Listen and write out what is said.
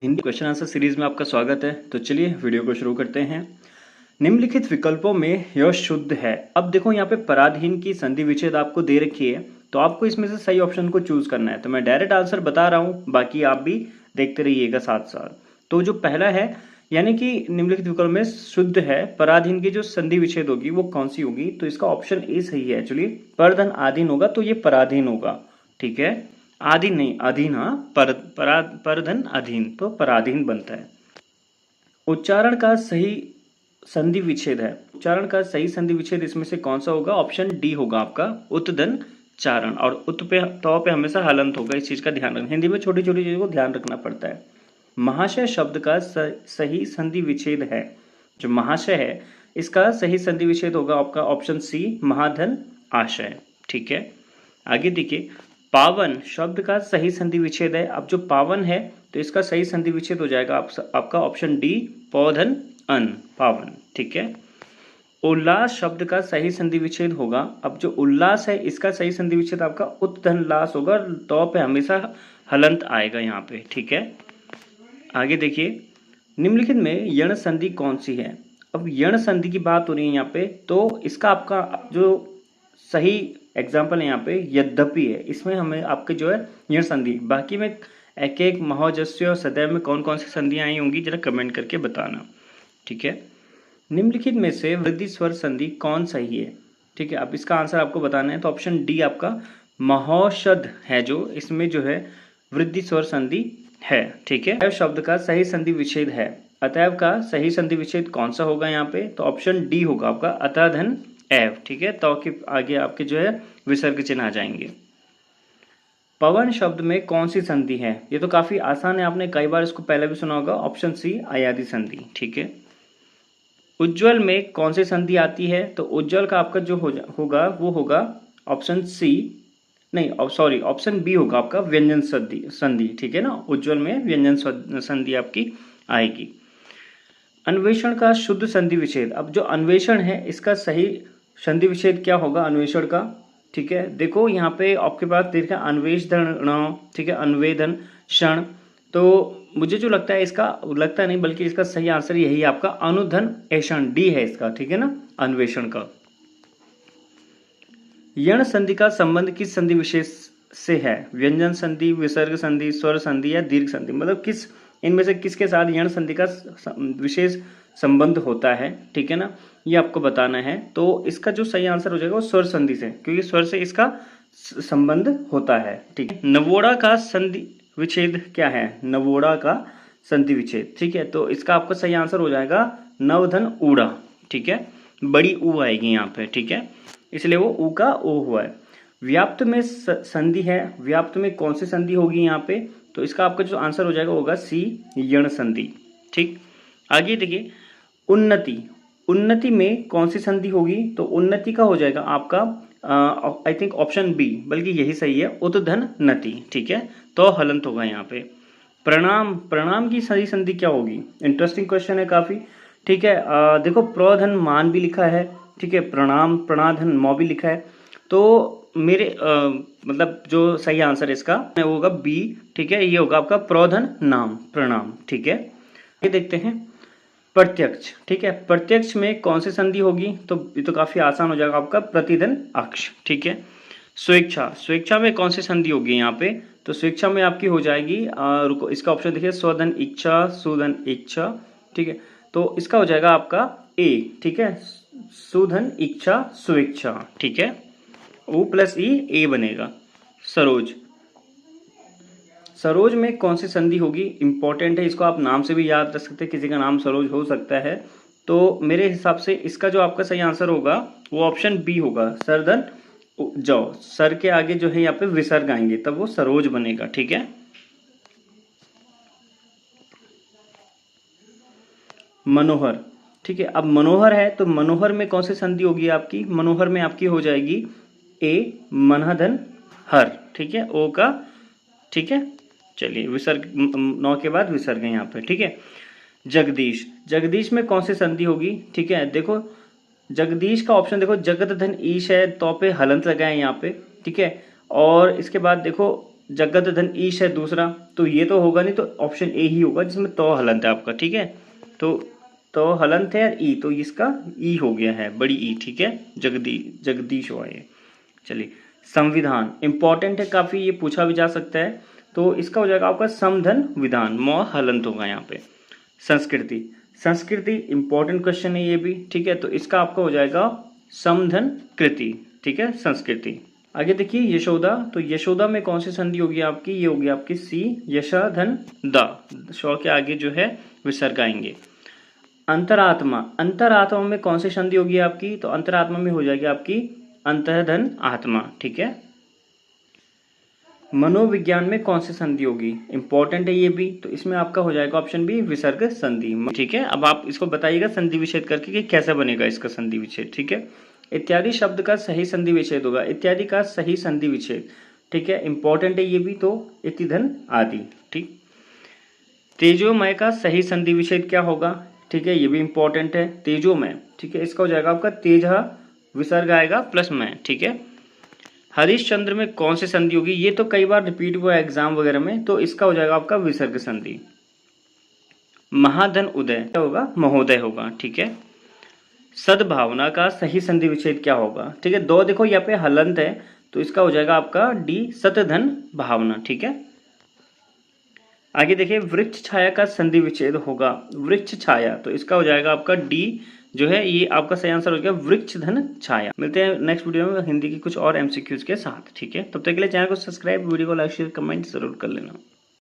Hindi question answer series में आपका स्वागत है। तो चलिए वीडियो को शुरू करते हैं। निम्नलिखित विकल्पों में यह शुद्ध है। अब देखो यहाँ पे पराधीन की संधि विच्छेद आपको दे रखी है, तो आपको इसमें से सही ऑप्शन को चूज करना है। तो मैं डायरेक्ट आंसर बता रहा हूँ, बाकी आप भी देखते रहिएगा साथ साथ। तो जो पहला है, यानी कि निम्नलिखित विकल्प में शुद्ध है, पराधीन की जो संधि विच्छेद होगी वो कौन सी होगी, तो इसका ऑप्शन ए सही है। एक्चुअली परधन आधीन होगा तो ये पराधीन होगा, ठीक है। आधीन नहीं, अधीन, हाँ, परधन अधीन, तो पराधीन बनता है। उच्चारण का सही संधि विच्छेद है। उच्चारण का सही संधि विच्छेद इसमें से कौन सा होगा? ऑप्शन डी होगा आपका, उत्तधन चारण। और उत पे तो पे हमेशा हलंत होगा, इस चीज का ध्यान रखना। हिंदी में छोटी छोटी चीजों को ध्यान रखना पड़ता है। महाशय शब्द का सही संधि विच्छेद है, जो महाशय है इसका सही संधि विच्छेद होगा आपका ऑप्शन सी, महाधन आशय, ठीक है। आगे देखिए, पावन शब्द का सही संधि विच्छेद है। अब जो पावन है तो इसका सही संधि विच्छेद हो जाएगा आपका ऑप्शन डी, पौधन अन, पावन, ठीक है। उल्लास शब्द का सही संधि विच्छेद होगा, अब जो उल्लास है इसका सही संधि विच्छेद आपका उत्तधन लास होगा, तो पे हमेशा हलंत आएगा यहाँ पे, ठीक है। आगे देखिए, निम्नलिखित में यण संधि कौन सी है? अब यण संधि की बात हो रही है यहाँ पे, तो इसका आपका जो सही एग्जाम्पल है यहाँ पे यद्यपि है। इसमें हमें आपके जो है यण संधि, बाकी में एक एक महौजस्य और सदैव में कौन कौन सी संधियाँ आई होंगी जरा कमेंट करके बताना, ठीक है। निम्नलिखित में से वृद्धि स्वर संधि कौन सही है? ठीक है, अब इसका आंसर आपको बताना है, तो ऑप्शन डी आपका महौषध है, जो इसमें जो है वृद्धि स्वर संधि है, ठीक है। अतएव शब्द का सही संधि विच्छेद है। अतएव का सही संधि विच्छेद कौन सा होगा यहाँ पे? तो ऑप्शन डी होगा आपका, अतःधन एव, ठीक है। तो के आगे आपके जो है विसर्ग चिन्ह आ जाएंगे। पवन शब्द में कौन सी संधि है? ये तो काफी आसान है, आपने कई बार इसको पहले भी सुना होगा, ऑप्शन सी, अयादि संधि, ठीक है। उज्ज्वल में कौन सी संधि आती है? तो उज्ज्वल का आपका जो होगा वो होगा ऑप्शन सी, नहीं सॉरी, ऑप्शन बी होगा आपका, व्यंजन संधि, ठीक है ना। उज्ज्वल में व्यंजन संधि आपकी आएगी। अन्वेषण का शुद्ध संधि विच्छेद, अब जो अन्वेषण है इसका सही संधि विच्छेद क्या होगा अन्वेषण का? ठीक है, देखो यहाँ पे आपके पास देखा अन्वेषण, ठीक है, अन्वेदन क्षण, तो मुझे जो लगता है इसका, लगता नहीं बल्कि इसका सही आंसर यही है आपका, अनुधन ऐषण, डी है इसका, ठीक है ना, अन्वेषण का। यण संधि का संबंध किस संधि विशेष से है? व्यंजन संधि, विसर्ग संधि, स्वर संधि या दीर्घ संधि, मतलब किस इनमें से किसके साथ यण संधि का विशेष संबंध होता है, ठीक है ना, ये आपको बताना है। तो इसका जो सही आंसर हो जाएगा वो स्वर संधि से, क्योंकि स्वर से इसका संबंध होता है, ठीक है। नवोड़ा का संधि विच्छेद क्या है? नवोड़ा का संधि विच्छेद, ठीक है, तो इसका आपका सही आंसर हो जाएगा नवधन ऊड़ा, ठीक है, बड़ी ऊ आएगी यहाँ पे, ठीक है, इसलिए वो ऊ का ओ हुआ है। व्याप्त में संधि है, व्याप्त में कौन सी संधि होगी यहाँ पे? तो इसका आपका जो आंसर हो जाएगा होगा सी, यण संधि, ठीक। आगे देखिए, उन्नति, उन्नति में कौन सी संधि होगी? तो उन्नति का हो जाएगा आपका आई थिंक ऑप्शन बी, बल्कि यही सही है, उतधन नति, ठीक है, तो हलंत होगा यहाँ पे। प्रणाम, प्रणाम की सही संधि क्या होगी? इंटरेस्टिंग क्वेश्चन है काफी, ठीक है। देखो प्रोधन मान भी लिखा है, ठीक है, प्रणाम प्रणाधन मौ भी लिखा है, तो मेरे मतलब जो सही आंसर इसका वो होगा बी, ठीक है, ये होगा आपका प्रोधन नाम, प्रणाम, ठीक है। ये देखते हैं प्रत्यक्ष, ठीक है, प्रत्यक्ष में कौन सी संधि होगी? तो ये तो काफी आसान हो जाएगा आपका, प्रतिधन अक्ष, ठीक है। स्वेच्छा, स्वेच्छा में कौन सी संधि होगी यहाँ पे? तो स्वेच्छा में आपकी हो जाएगी रुको, इसका ऑप्शन देखिए, स्वधन इच्छा, सुधन इच्छा, ठीक है, तो इसका हो जाएगा आपका ए, ठीक है, सुधन इच्छा स्वेच्छा, ठीक है, ओ प्लस ई, ए बनेगा। सरोज, सरोज में कौन सी संधि होगी? इंपॉर्टेंट है, इसको आप नाम से भी याद रख सकते हैं, किसी का नाम सरोज हो सकता है, तो मेरे हिसाब से इसका जो आपका सही आंसर होगा वो ऑप्शन बी होगा, सरदन जौ, सर के आगे जो है यहाँ पे विसर्ग आएंगे तब वो सरोज बनेगा, ठीक है। मनोहर, ठीक है, अब मनोहर है तो मनोहर में कौन सी संधि होगी आपकी? मनोहर में आपकी हो जाएगी ए, मनहधन हर, ठीक है, ओ का, ठीक है, चलिए विसर्ग नौ के बाद विसर्ग है यहाँ पे, ठीक है। जगदीश, जगदीश में कौन सी संधि होगी? ठीक है, देखो जगदीश का ऑप्शन देखो, जगत धन ईश है, तो पे हलंत लगा है यहाँ पे, ठीक है, और इसके बाद देखो जगत धन ईश है दूसरा, तो ये तो होगा नहीं, तो ऑप्शन ए ही होगा जिसमें तो हलंत है आपका, ठीक है। तो हलंत है ई, तो इसका ई हो गया है, बड़ी ई, ठीक है। जगदीश हुआ ये। चलिए, संविधान इंपॉर्टेंट है काफ़ी, ये पूछा भी जा सकता है, तो इसका हो जाएगा आपका समधन विधान, म हलंत होगा यहाँ पे। संस्कृति इंपॉर्टेंट क्वेश्चन है ये भी, ठीक है, तो इसका आपका हो जाएगा समधन कृति, ठीक है, संस्कृति। आगे देखिए यशोदा, तो यशोदा में कौन सी संधि होगी आपकी, ये होगी आपकी सी, यशा धन दा, शौ के आगे जो है विसर्ग आएंगे। अंतरात्मा में कौन सी संधि होगी आपकी, तो अंतरात्मा में हो जाएगी आपकी अंतः धन आत्मा, ठीक है। मनोविज्ञान में कौन सी संधि होगी, इंपॉर्टेंट है ये भी, तो इसमें आपका हो जाएगा ऑप्शन बी विसर्ग संधि, ठीक है। अब आप इसको बताइएगा संधि विच्छेद करके कि कैसे बनेगा इसका संधि विच्छेद, ठीक है। इत्यादि शब्द का सही संधि विच्छेद होगा, इत्यादि का सही संधि विच्छेद, ठीक है, इंपॉर्टेंट है ये भी, तो इति धन आदि, ठीक। तेजोमय का सही संधि विच्छेद क्या होगा, ठीक है, ये भी इंपॉर्टेंट है, तेजोमय, ठीक है, इसका हो जाएगा आपका तेज विसर्ग आएगा प्लस में, ठीक है। हरिश्चंद्र में कौन सी संधि होगी, ये तो कई बार रिपीट हुआ है एग्जाम वगैरह में, तो इसका हो जाएगा आपका विसर्ग संधि। महाधन उदय क्या होगा, महोदय होगा, ठीक है। सद्भावना का सही संधि विच्छेद क्या होगा, ठीक है, दो देखो यहाँ पे हलंत है, तो इसका हो जाएगा आपका डी सतधन भावना, ठीक है। आगे देखिए वृक्ष छाया का संधि विच्छेद होगा, वृक्ष छाया, तो इसका हो जाएगा आपका डी जो है, ये आपका सही आंसर हो गया वृक्ष धन छाया। मिलते हैं नेक्स्ट वीडियो में हिंदी की कुछ और एमसीक्यूज के साथ, ठीक है। तब तक के लिए चैनल को सब्सक्राइब, वीडियो को लाइक शेयर कमेंट जरूर कर लेना।